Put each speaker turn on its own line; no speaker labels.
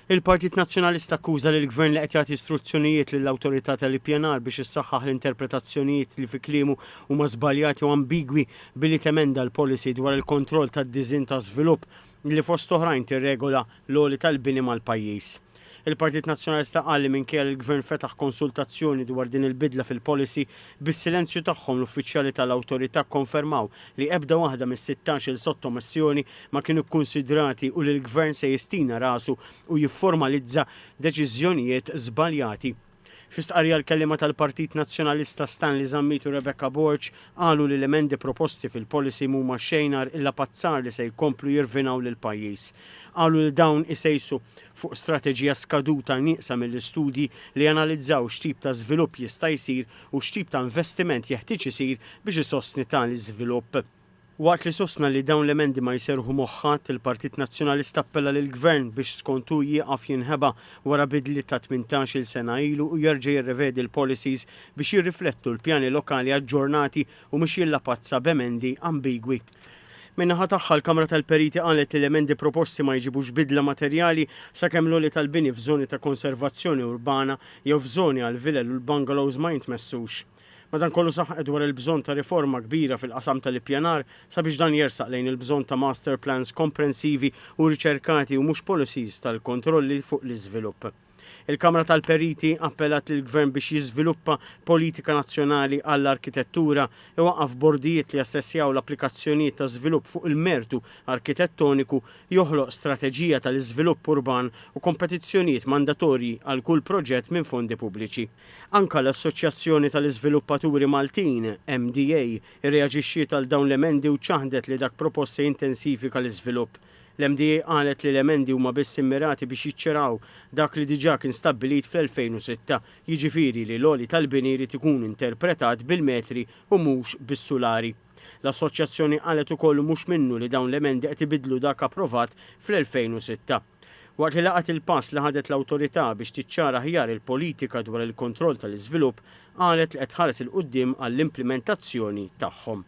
Il-Partit Nazzjonalista akkuża lill gvern li qed jagħti istruzzjonijiet lill-awtorità tal-IPNR biex issaħħaħ l-interpretazzjonijiet li fi kliemu huma żbaljati u ambigwi billi temenda l-policy dwar il-kontroll tad-disinn ta' żvilupp li fost oħrajn tirregola l-għoli tal-bini mal-pajjiż. Il-Partit Nazzjonalista qal li minkejja li l-Gvern fetaħ konsultazzjoni dwar din il-bidla fil-policy bis-silenzju tagħhom l-uffiċjali tal-awtorità konfermaw li ebda waħda mis-16 il-sottomissjoni ma kienu kkunsidrati u li l-Gvern se jistina rasu u jifformalizza deċiżjonijiet żbaljati. Fi stqarrija l-kelliema tal-Partit Nazzjonalista Stanley Zammitu Rebecca Borch qalu li l-emendi proposti fil-policy huma xejnar illa pazzar li se jkomplu jirvinaw lill-pajjiż. Qalu li dawn isejsu fuq strateġija skaduta nieqsa mill-istudji li analizzaw x'tip ta' żvilupp jista' jsir u x'tip ta' investiment jeħtieġ isir biex isostni tali żvilupp. Waqt li sostna li dawn l-emendi ma jserħu moħħat, il-Partit Nazzjonalista appella lill-Gvern biex skontu jieqaf jinħeba wara bidli ta' 18-il sena ilu u jerġa' jirrevedi l-policies biex jirriflettu l-pjani lokali aġġornati u mhux jillapazza b'emendi ambigwi. Min-naħa tagħha l-Kamra tal-Periti qalet li l-emendi proposti ma jġibux bidla materjali sakemm l-għoli tal-bini f'żoni ta' konservazzjoni urbana jew f'żoni għall-vilel u l-bungalows ma jintmessux. Madankollu saħqet dwar il-bżonn ta' riforma kbira fil-qasam tal-IPNR sabiex dan jersaq lejn il-bżonn ta' master plans komprensivi u riċerkati u mhux policies tal-kontrolli fuq l-iżvilupp. Il-Kamra tal-Periti appellat lill-Gvern biex jiżviluppa politika nazzjonali għall-arkitettura u waqaf bordijiet li assessjaw l-applikazzjonijiet ta' żvilupp fuq il-mertu arkitettoniku, joħloq strateġija tal-iżvilupp urban u kompetizzjonijiet mandatorji għal kull proġett minn fondi pubbliċi. Anka l-Assoċjazzjoni tal-Iżviluppaturi Maltin, MDA, irreaġixxiet għal dawn l-emendi u ċaħdet li dak proposti intensifika l-iżvilupp. L-MDA qalet li l-emendi huma biss immirati biex jiċċaraw dak li diġà kien stabbilit fl-2006, jiġifieri li l-għoli tal-bini jrid ikun interpretat bil-metri u mhux bis-sulari. L-Assoċjazzjoni qalet ukoll mhux minnu li dawn l-emendi qed ibidlu dak approvat fl-2006. Waqt li laqat il-pass li ħadet l-awtorità biex tiċċara aħjar il-politika dwar il-kontroll tal-iżvilupp, qalet li qed tħares il-quddiem għall-implementazzjoni tagħhom.